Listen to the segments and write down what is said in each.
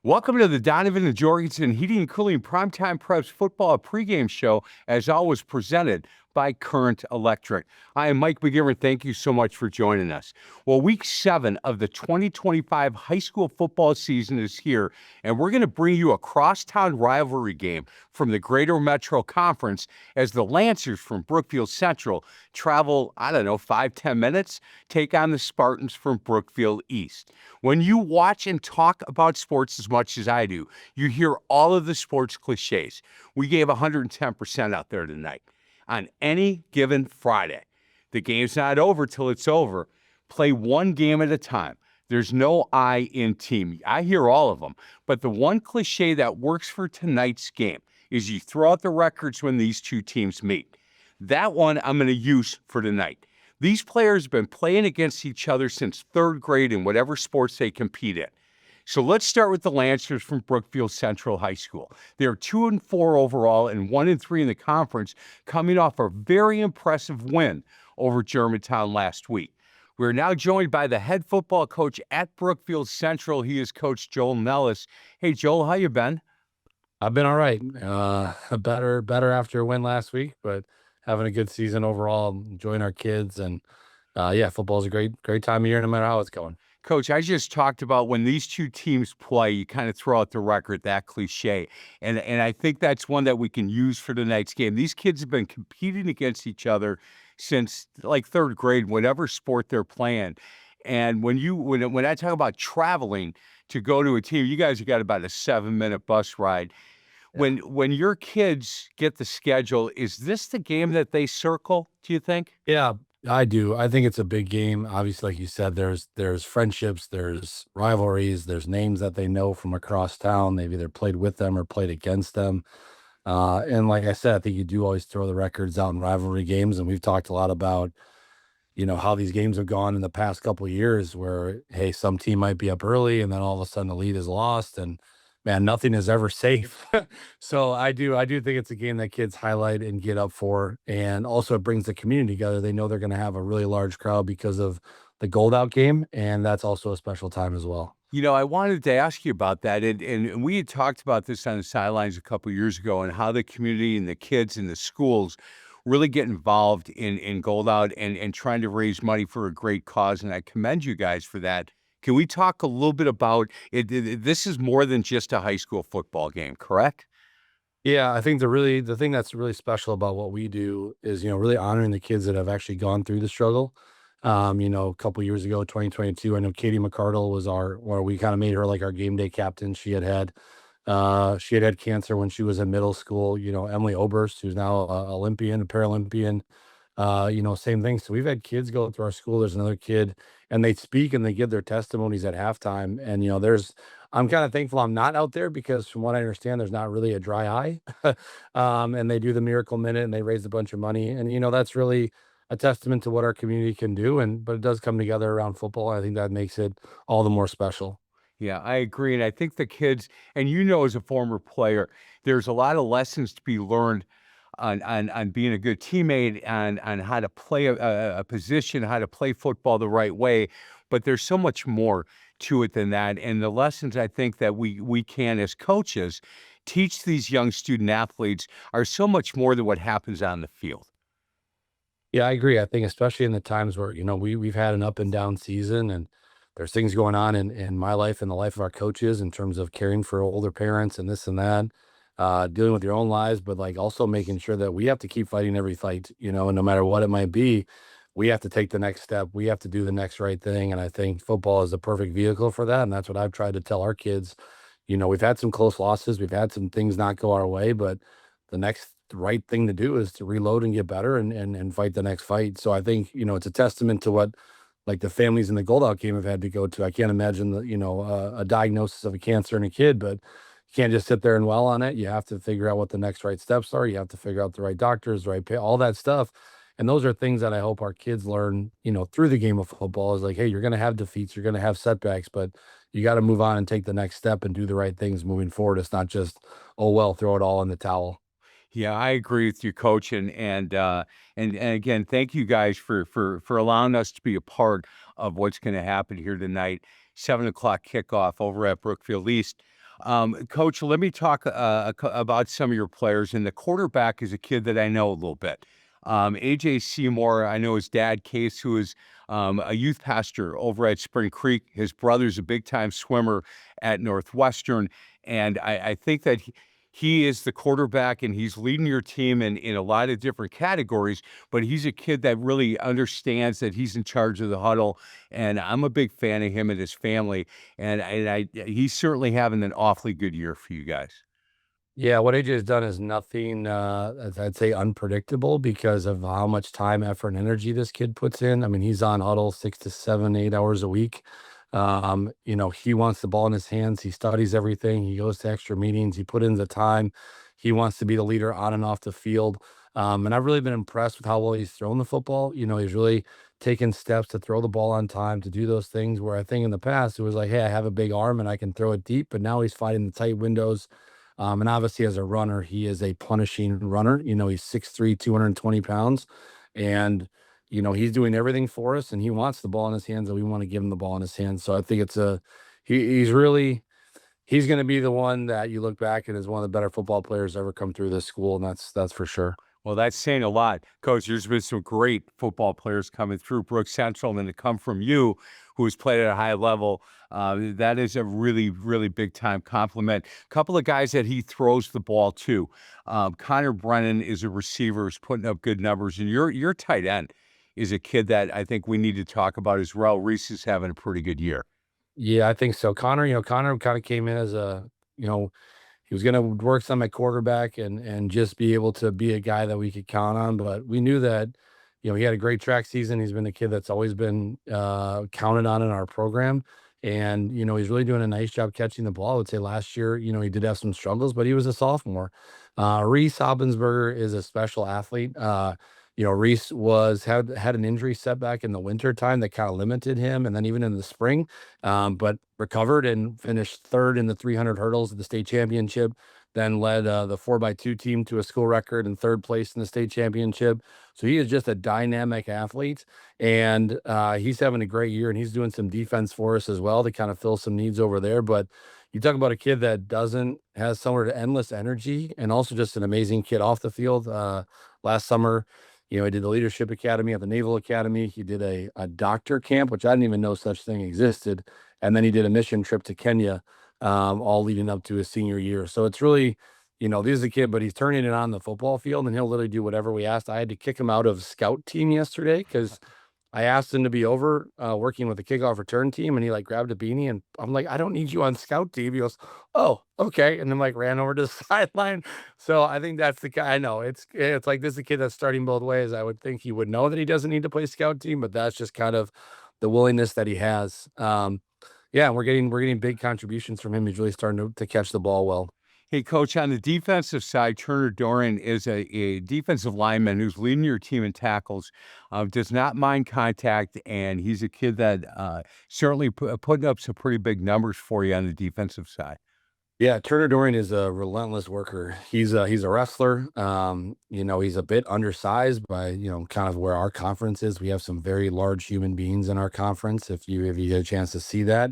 Welcome to the Donovan and Jorgensen Heating and Cooling Primetime Preps Football Pregame Show, as always presented by Current Electric. I am Mike McGivern. Thank you so much for joining us. Well, week 7 of the 2025 high school football season is here, and we're going to bring you a crosstown rivalry game from the Greater Metro Conference as the Lancers from Brookfield Central travel, 5-10 minutes, take on the Spartans from Brookfield East. When you watch and talk about sports as much as I do, you hear all of the sports cliches. We gave 110% out there tonight. On any given Friday, the game's not over till it's over. Play one game at a time. There's no I in team. I hear all of them, but the one cliche that works for tonight's game is you throw out the records when these two teams meet. That one I'm going to use for tonight. These players have been playing against each other since 3rd grade in whatever sports they compete in. So let's start with the Lancers from Brookfield Central High School. They're 2-4 overall and 1-3 in the conference, coming off a very impressive win over Germantown last week. We're now joined by the head football coach at Brookfield Central. He is Coach Joel Nellis. Hey, Joel, how you been? I've been all right. Better after a win last week, but having a good season overall, enjoying our kids, and football's a great time of year no matter how it's going. Coach, I just talked about when these two teams play, you kind of throw out the record, that cliche. And I think that's one that we can use for tonight's game. These kids have been competing against each other since like 3rd grade, whatever sport they're playing. And when I talk about traveling to go to a team, you guys have got about a 7-minute bus ride. When your kids get the schedule, is this the game that they circle, do you think? Yeah, I do. I think it's a big game. Obviously, like you said, there's friendships, there's rivalries, there's names that they know from across town. They've either played with them or played against them. And like I said, I think you do always throw the records out in rivalry games, and we've talked a lot about how these games have gone in the past couple of years where, hey, some team might be up early and then all of a sudden the lead is lost, and man, nothing is ever safe. So I do think it's a game that kids highlight and get up for. And also it brings the community together. They know they're going to have a really large crowd because of the gold out game. And that's also a special time as well. I wanted to ask you about that, and we had talked about this on the sidelines a couple of years ago, and how the community and the kids and the schools really get involved in Gold Out and trying to raise money for a great cause, and I commend you guys for that. Can we talk a little bit about it? This is more than just a high school football game, correct? Yeah, I think the thing that's really special about what we do is, really honoring the kids that have actually gone through the struggle. A couple years ago, 2022, I know Katie McCardle was where we kind of made her like our game day captain. She had cancer when she was in middle school. Emily Oberst, who's now a Olympian, a Paralympian, same thing. So we've had kids go through our school. There's another kid, and they speak and they give their testimonies at halftime. And I'm kind of thankful I'm not out there because, from what I understand, there's not really a dry eye. And they do the Miracle Minute and they raise a bunch of money, and that's really a testament to what our community can do. But it does come together around football. I think that makes it all the more special. Yeah, I agree. And I think the kids, and as a former player, there's a lot of lessons to be learned on being a good teammate, and on how to play a position, how to play football the right way. But there's so much more to it than that. And the lessons I think that we can, as coaches, teach these young student athletes are so much more than what happens on the field. Yeah, I agree. I think especially in the times where, we've had an up and down season, and there's things going on in my life and the life of our coaches in terms of caring for older parents and this and that, dealing with your own lives, but like also making sure that we have to keep fighting every fight, and no matter what it might be, we have to take the next step. We have to do the next right thing. And I think football is the perfect vehicle for that. And that's what I've tried to tell our kids. We've had some close losses. We've had some things not go our way, but the next right thing to do is to reload and get better and fight the next fight. So I think, it's a testament to what like the families in the Gold Out game have had to go to. I can't imagine a diagnosis of a cancer in a kid, but you can't just sit there and dwell on it. You have to figure out what the next right steps are. You have to figure out the right doctors, right pay, all that stuff. And those are things that I hope our kids learn, through the game of football, is like, hey, you're going to have defeats, you're going to have setbacks, but you got to move on and take the next step and do the right things moving forward. It's not just, oh, well, throw it all in the towel. Yeah, I agree with you, Coach, and again, thank you guys for allowing us to be a part of what's going to happen here tonight. 7 o'clock kickoff over at Brookfield East. Coach, let me talk about some of your players. And the quarterback is a kid that I know a little bit. AJ Seymour, I know his dad, Case, who is a youth pastor over at Spring Creek. His brother's a big time swimmer at Northwestern. And I think that he is the quarterback and he's leading your team in a lot of different categories, but he's a kid that really understands that he's in charge of the huddle. And I'm a big fan of him and his family. And he's certainly having an awfully good year for you guys. Yeah, what AJ has done is nothing, I'd say unpredictable because of how much time, effort, and energy this kid puts in. I mean, he's on huddle 6 to 7, 8 hours a week. He wants the ball in his hands. He studies everything. He goes to extra meetings. He put in the time. He wants to be the leader on and off the field. And I've really been impressed with how well he's thrown the football. He's really taken steps to throw the ball on time, to do those things where I think in the past it was like, hey, I have a big arm and I can throw it deep. But now he's finding the tight windows. And obviously, as a runner, he is a punishing runner. He's 6'3", 220 pounds. And, he's doing everything for us and he wants the ball in his hands and we want to give him the ball in his hands. So I think he's going to be the one that you look back and is one of the better football players ever come through this school. And that's for sure. Well, that's saying a lot. Coach, there's been some great football players coming through Brook Central, and to come from you, who has played at a high level, that is a really, really big time compliment. A couple of guys that he throws the ball to. Connor Brennan is a receiver, who's putting up good numbers, and your tight end is a kid that I think we need to talk about as well. Reese is having a pretty good year. Yeah, I think so. Connor kind of came in as he was gonna work some at quarterback and just be able to be a guy that we could count on, but we knew that, he had a great track season. He's been a kid that's always been, counted on in our program, and, he's really doing a nice job catching the ball. I would say last year, he did have some struggles, but he was a sophomore. Reese Hobbensberger is a special athlete. Reese had an injury setback in the winter time that kind of limited him, and then even in the spring, but recovered and finished third in the 300 hurdles at the state championship. Then led the 4x2 team to a school record and third place in the state championship. So he is just a dynamic athlete, and he's having a great year. And he's doing some defense for us as well to kind of fill some needs over there. But you talk about a kid that has somewhere to endless energy, and also just an amazing kid off the field. Last summer, he did the Leadership Academy at the Naval Academy. He did a doctor camp, which I didn't even know such thing existed. And then he did a mission trip to Kenya, all leading up to his senior year. So it's really, this is a kid, but he's turning it on the football field and he'll literally do whatever we asked. I had to kick him out of scout team yesterday because I asked him to be over working with the kickoff return team, and he grabbed a beanie, and I'm like, I don't need you on scout team. He goes, oh, okay, and then ran over to the sideline. So I think that's the guy. I know it's like this is a kid that's starting both ways. I would think he would know that he doesn't need to play scout team, but that's just kind of the willingness that he has. Yeah, we're getting big contributions from him. He's really starting to catch the ball well. Hey, Coach, on the defensive side, Turner Dorian is a defensive lineman who's leading your team in tackles, does not mind contact, and he's a kid that certainly putting up some pretty big numbers for you on the defensive side. Yeah, Turner Dorian is a relentless worker. He's a wrestler. He's a bit undersized by, kind of where our conference is. We have some very large human beings in our conference, if you get a chance to see that.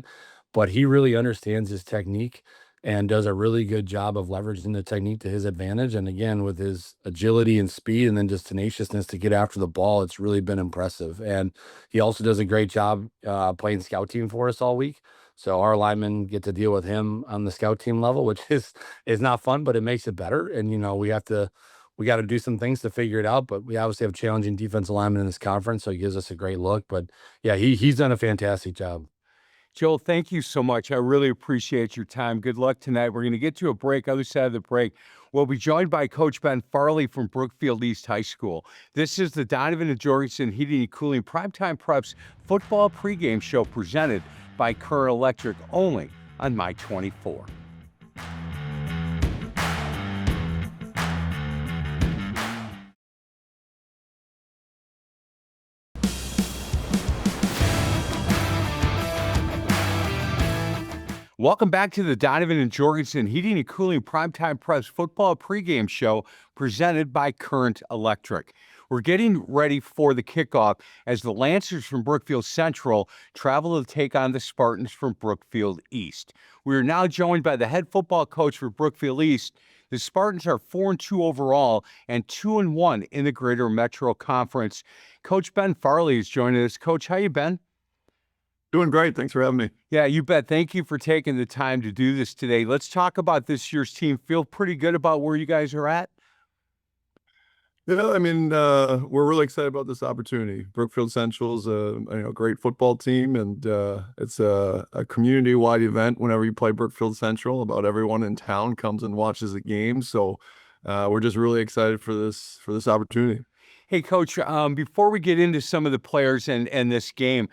But he really understands his technique and does a really good job of leveraging the technique to his advantage. And again, with his agility and speed and then just tenaciousness to get after the ball, it's really been impressive. And he also does a great job playing scout team for us all week. So our linemen get to deal with him on the scout team level, which is not fun, but it makes it better. And we got to do some things to figure it out. But we obviously have challenging defensive linemen in this conference, so he gives us a great look. But yeah, he's done a fantastic job. Joel, thank you so much. I really appreciate your time. Good luck tonight. We're going to get to a break. Other side of the break, we'll be joined by Coach Ben Farley from Brookfield East High School. This is the Donovan and Jorgensen Heating and Cooling Primetime Preps Football Pregame Show presented by Current Electric, only on My 24. Welcome back to the Donovan and Jorgensen Heating and Cooling Primetime Press Football Pregame Show presented by Current Electric. We're getting ready for the kickoff as the Lancers from Brookfield Central travel to take on the Spartans from Brookfield East. We are now joined by the head football coach for Brookfield East. The Spartans are 4-2 overall and 2-1 in the Greater Metro Conference. Coach Ben Farley is joining us. Coach, how you been? Doing great. Thanks for having me. Yeah, you bet. Thank you for taking the time to do this today. Let's talk about this year's team. Feel pretty good about where you guys are at? Yeah, I mean, we're really excited about this opportunity. Brookfield Central is a great football team, and it's a community-wide event. Whenever you play Brookfield Central, about everyone in town comes and watches the game. So we're just really excited for this opportunity. Hey, Coach, before we get into some of the players and this game,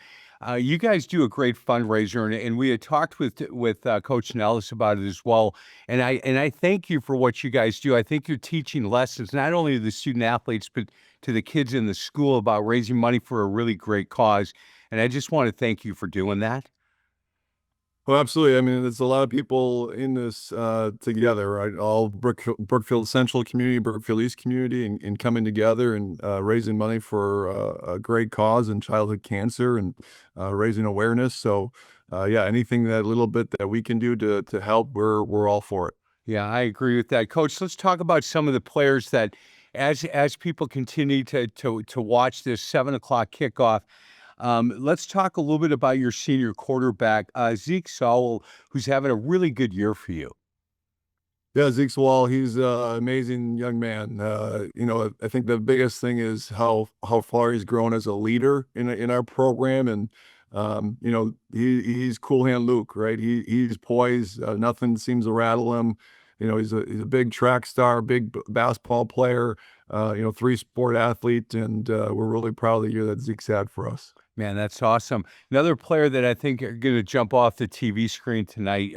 you guys do a great fundraiser, and we had talked with Coach Nellis about it as well. And I thank you for what you guys do. I think you're teaching lessons not only to the student athletes but to the kids in the school about raising money for a really great cause. And I just want to thank you for doing that. Well, absolutely. I mean, there's a lot of people in this together, right? All Brookfield Central community, Brookfield East community, and coming together and raising money for a great cause in childhood cancer and raising awareness. So, yeah, anything that little bit that we can do to help, we're all for it. Yeah, I agree with that, Coach. Let's talk about some of the players that, as people continue to watch this 7 o'clock kickoff. Let's talk a little bit about your senior quarterback, Zeke Sowell, who's having a really good year for you. Yeah, Zeke Swall, he's an amazing young man. I think the biggest thing is how far he's grown as a leader in our program, and he's cool hand Luke, right? He's poised. Nothing seems to rattle him. He's a big track star, big basketball player. 3-sport athlete, and we're really proud of the year that Zeke's had for us. Man, that's awesome. Another player that I think are going to jump off the TV screen tonight,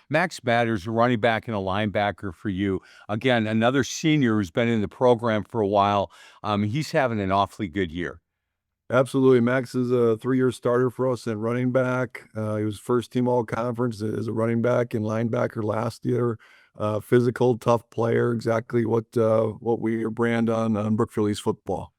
Max Batters, a running back and a linebacker for you. Again, another senior who's been in the program for a while. He's having an awfully good year. Absolutely. Max is a 3-year starter for us at running back. He was first team all conference as a running back and linebacker last year. Physical, tough player, exactly what we brand on Brookfield East football.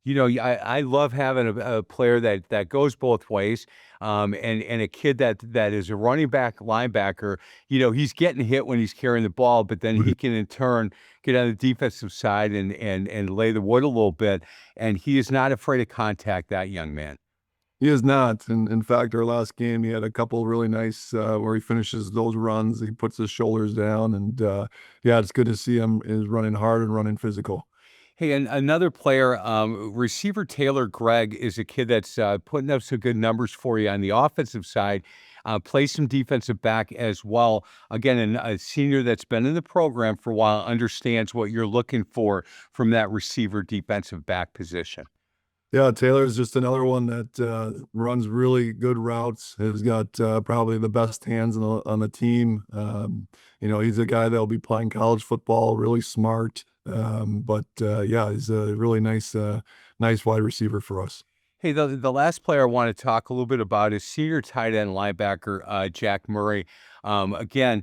I love having a player that goes both ways, and a kid that is a running back linebacker. He's getting hit when he's carrying the ball, but then he can in turn get on the defensive side and lay the wood a little bit. And he is not afraid of contact, that young man. He is not. And in fact, our last game, he had a couple really nice where he finishes those runs. He puts his shoulders down, and yeah, it's good to see him is running hard and running physical. Hey, and another player, receiver Taylor Gregg is a kid that's putting up some good numbers for you on the offensive side. Plays some defensive back as well. Again, a senior that's been in the program for a while, understands what you're looking for from that receiver defensive back position. Yeah, Taylor's just another one that runs really good routes. Has got probably the best hands on the team. He's a guy that'll be playing college football, really smart. Yeah, he's a really nice wide receiver for us. Hey, the last player I want to talk a little bit about is senior tight end linebacker Jack Murray. Again,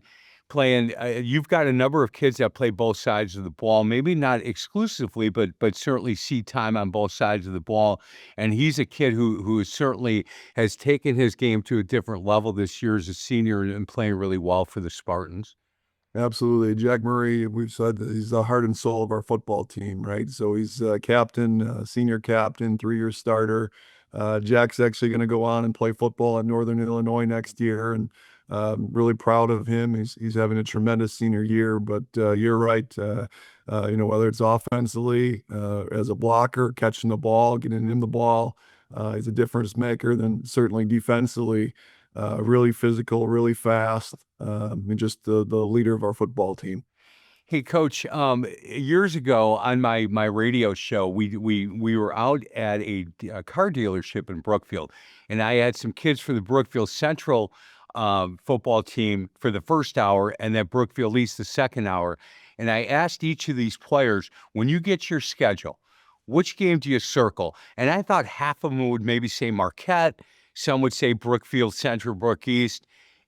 playing. You've got a number of kids that play both sides of the ball. Maybe not exclusively, but certainly see time on both sides of the ball. And he's a kid who certainly has taken his game to a different level this year as a senior and playing really well for the Spartans. Absolutely. Jack Murray, we've said that he's the heart and soul of our football team, right? So he's captain, senior captain, 3-year starter. Jack's actually going to go on and play football at Northern Illinois next year, and really proud of him. He's having a tremendous senior year, but you're right. Whether it's offensively, as a blocker, catching the ball, getting in the ball, he's a difference maker. Then certainly defensively, really physical, really fast, and just the leader of our football team. Hey, Coach, years ago on my radio show, we were out at a car dealership in Brookfield, and I had some kids for the Brookfield Central football team for the first hour, and then Brookfield East the second hour. And I asked each of these players, when you get your schedule, which game do you circle? And I thought half of them would maybe say Marquette, some would say Brookfield Central, Brook East,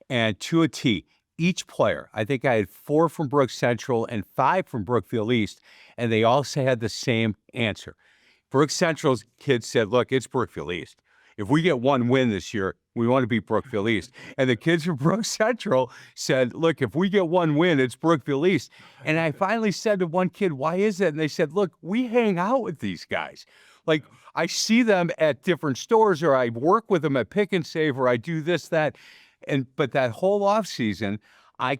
and to a T, each player. I think I had 4 from Brook Central and 5 from Brookfield East, and they all had the same answer. Brook Central's kids said, look, it's Brookfield East. If we get one win this year, we want to beat Brookfield East. And the kids from Brook Central said, look, if we get one win, it's Brookfield East. And I finally said to one kid, why is that? And they said, look, we hang out with these guys. Like, I see them at different stores, or I work with them at Pick and Save, or I do this, that. But that whole off season,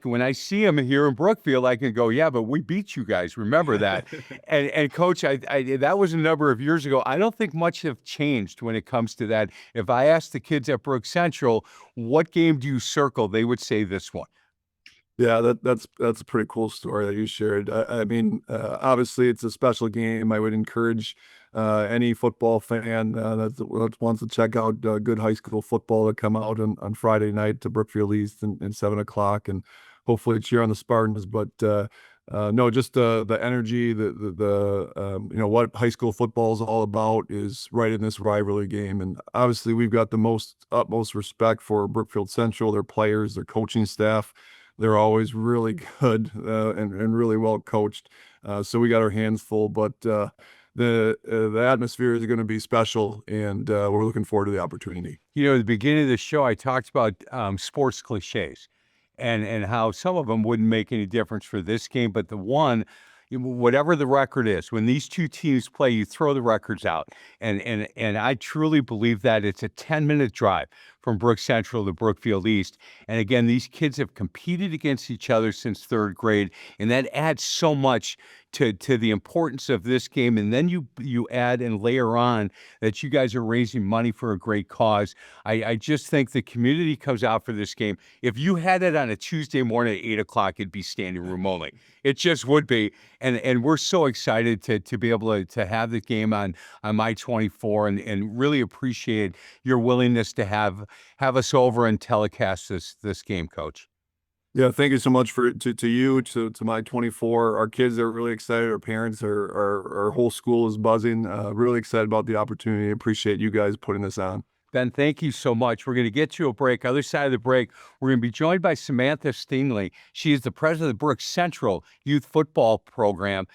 when I see them here in Brookfield, I can go, yeah, but we beat you guys. Remember that. and Coach, that was a number of years ago. I don't think much have changed when it comes to that. If I asked the kids at Brook Central, what game do you circle? They would say this one. Yeah, that's a pretty cool story that you shared. I mean, obviously it's a special game. I would encourage any football fan that wants to check out good high school football to come out on Friday night to Brookfield East and 7 o'clock, and hopefully cheer on the Spartans. But no, just the energy, the what high school football is all about is right in this rivalry game. And obviously we've got the utmost respect for Brookfield Central, their players, their coaching staff. They're always really good and really well coached. So we got our hands full, but the atmosphere is going to be special, and we're looking forward to the opportunity. You know, at the beginning of the show, I talked about sports cliches and how some of them wouldn't make any difference for this game, but the one, whatever the record is, when these two teams play, you throw the records out. And I truly believe that it's a 10-minute drive from Brook Central to Brookfield East. And again, these kids have competed against each other since third grade, and that adds so much to the importance of this game. And then you add and layer on that you guys are raising money for a great cause. I just think the community comes out for this game. If you had it on a Tuesday morning at 8 o'clock, it'd be standing room only. It just would be. And we're so excited to be able to have the game on I-24 and really appreciate your willingness to have us over and telecast this game, Coach. Yeah, thank you so much to you, to my 24. Our kids are really excited. Our parents our whole school is buzzing. Really excited about the opportunity. Appreciate you guys putting this on. Ben, thank you so much. We're going to get to a break. Other side of the break, we're going to be joined by Samantha Steinle. She is the president of the Brook Central Youth Football Program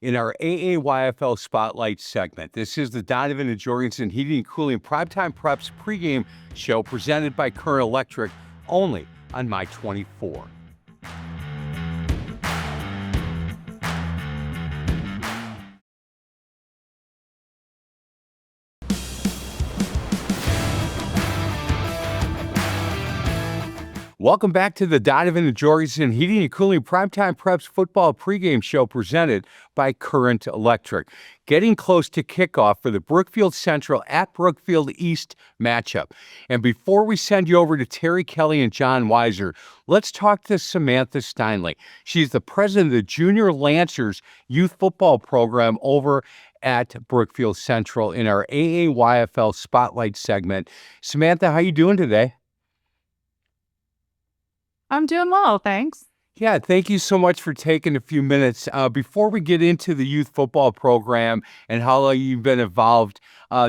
in our AAYFL Spotlight segment. This is the Donovan and Jorgensen Heating and Cooling Primetime Preps pregame show presented by Current Electric, only on My 24. Welcome back to the Donovan and Jorgensen Heating and Cooling Primetime Preps football pregame show presented by Current Electric. Getting close to kickoff for the Brookfield Central at Brookfield East matchup. And before we send you over to Terry Kelly and John Weiser, let's talk to Samantha Steinle. She's the president of the Junior Lancers Youth Football Program over at Brookfield Central in our AAYFL Spotlight segment. Samantha, how you doing today? I'm doing well, thanks. Yeah, thank you so much for taking a few minutes. Before we get into the youth football program and how long you've been involved,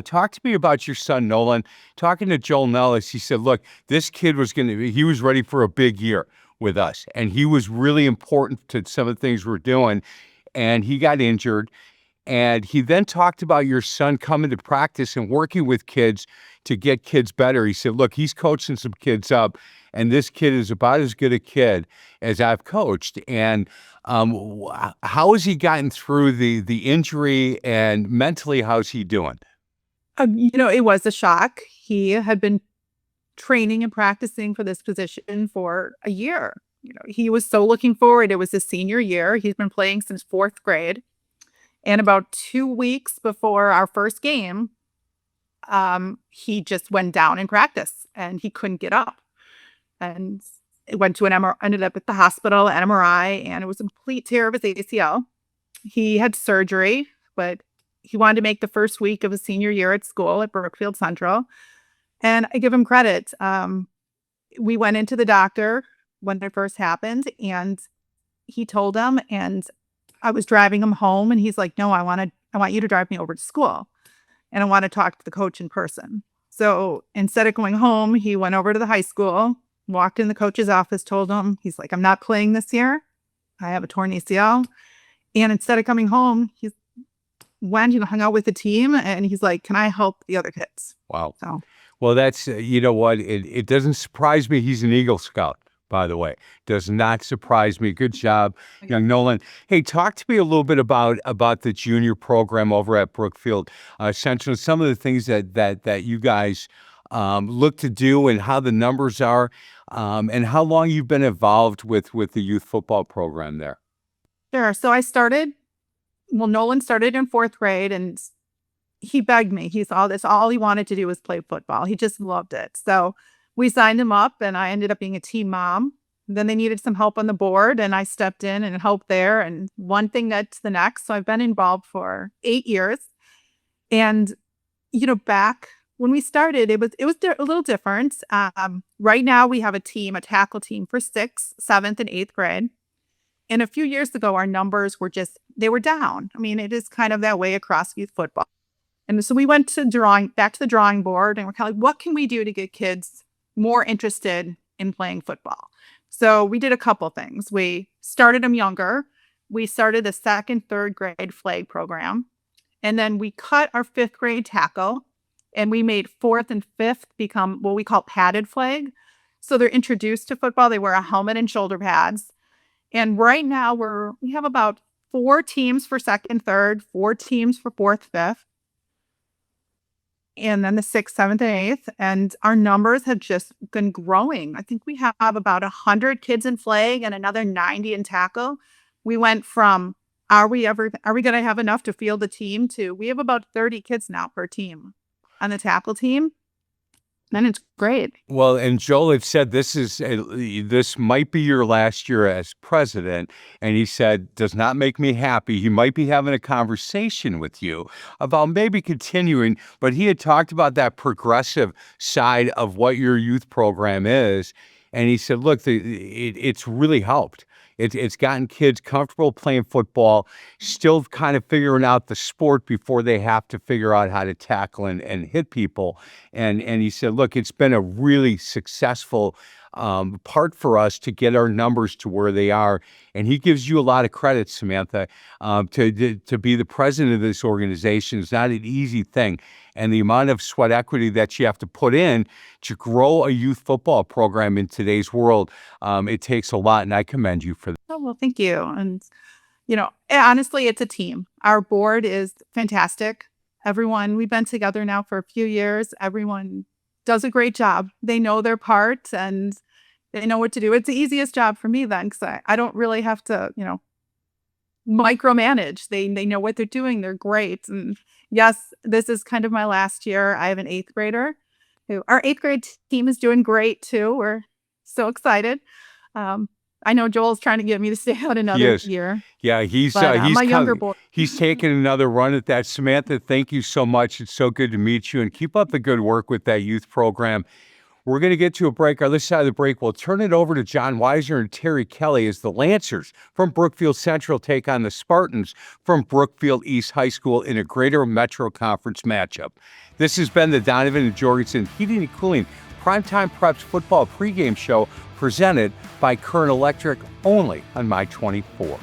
talk to me about your son, Nolan. Talking to Joel Nellis, he said, look, this kid he was ready for a big year with us, and he was really important to some of the things we're doing, and he got injured. And he then talked about your son coming to practice and working with kids to get kids better. He said, look, he's coaching some kids up, and this kid is about as good a kid as I've coached. And how has he gotten through the injury, and mentally, how's he doing? It was a shock. He had been training and practicing for this position for a year. He was so looking forward. It was his senior year. He's been playing since fourth grade. And about 2 weeks before our first game, he just went down in practice and he couldn't get up. And it went to ended up at the hospital, an MRI, and it was a complete tear of his ACL. He had surgery, but he wanted to make the first week of his senior year at school at Brookfield Central. And I give him credit. We went into the doctor when it first happened, and he told him, and I was driving him home, and he's like, no, I want you to drive me over to school, and I want to talk to the coach in person. So instead of going home, he went over to the high school, walked in the coach's office, told him, he's like, I'm not playing this year. I have a torn ACL. And instead of coming home, went and hung out with the team, and he's like, "Can I help the other kids?" Wow. So Well, that's, you know what? It doesn't surprise me. He's an Eagle Scout, by the way. Does not surprise me. Good job, young Nolan. Hey, talk to me a little bit about the junior program over at Brookfield Central. Some of the things that you guys look to do, and how the numbers are, and how long you've been involved with the youth football program there. sure. So Nolan started in 4th grade, and he begged me. That's all he wanted to do was play football. He just loved it. So we signed him up, and I ended up being a team mom. Then they needed some help on the board, and I stepped in and helped there. And one thing led to the next. So I've been involved for 8 years. And back when we started, it was a little different. Right now we have a tackle team for 6th, 7th, and 8th grade. And a few years ago, our numbers they were down. I mean, it is kind of that way across youth football. And so we went back to the drawing board, and we're kind of like, what can we do to get kids more interested in playing football? So we did a couple things. We started them younger. We started the 2nd, 3rd grade flag program. And then we cut our 5th grade tackle, and we made 4th and 5th become what we call padded flag. So they're introduced to football. They wear a helmet and shoulder pads. And right now we have about 4 teams for 2nd, 3rd, 4 teams for 4th, 5th. And then the 6th, 7th, and 8th. And our numbers have just been growing. I think we have about 100 kids in flag and another 90 in tackle. We went from, are we going to have enough to field a team, to we have about 30 kids now per team on the tackle team. And it's great. Well, and Joel had said this might be your last year as president, and he said, does not make me happy. He might be having a conversation with you about maybe continuing, but he had talked about that progressive side of what your youth program is, and he said, look, it's really helped. It's gotten kids comfortable playing football, still kind of figuring out the sport before they have to figure out how to tackle and hit people. And he said, look, it's been a really successful part for us to get our numbers to where they are. And he gives you a lot of credit, Samantha, to be the president of this organization. Is not an easy thing. And the amount of sweat equity that you have to put in to grow a youth football program in today's world, it takes a lot, and I commend you for that. Oh, well, thank you. And, honestly, it's a team. Our board is fantastic. We've been together now for a few years. Everyone does a great job. They know their part, and they know what to do. It's the easiest job for me then, because I don't really have to, micromanage. They know what they're doing. They're great. And yes, this is kind of my last year. I have an 8th grader. Our 8th grade team is doing great too. We're so excited. I know Joel's trying to get me to stay out another year. Yeah, he's my younger boy. He's taking another run at that. Samantha, thank you so much. It's so good to meet you, and keep up the good work with that youth program. We're going to get to a break. Our other side of the break, we'll turn it over to John Weiser and Terry Kelly as the Lancers from Brookfield Central take on the Spartans from Brookfield East High School in a Greater Metro Conference matchup. This has been the Donovan and Jorgensen Heating and Cooling Primetime Preps Football Pregame Show, presented by Current Electric, only on My 24.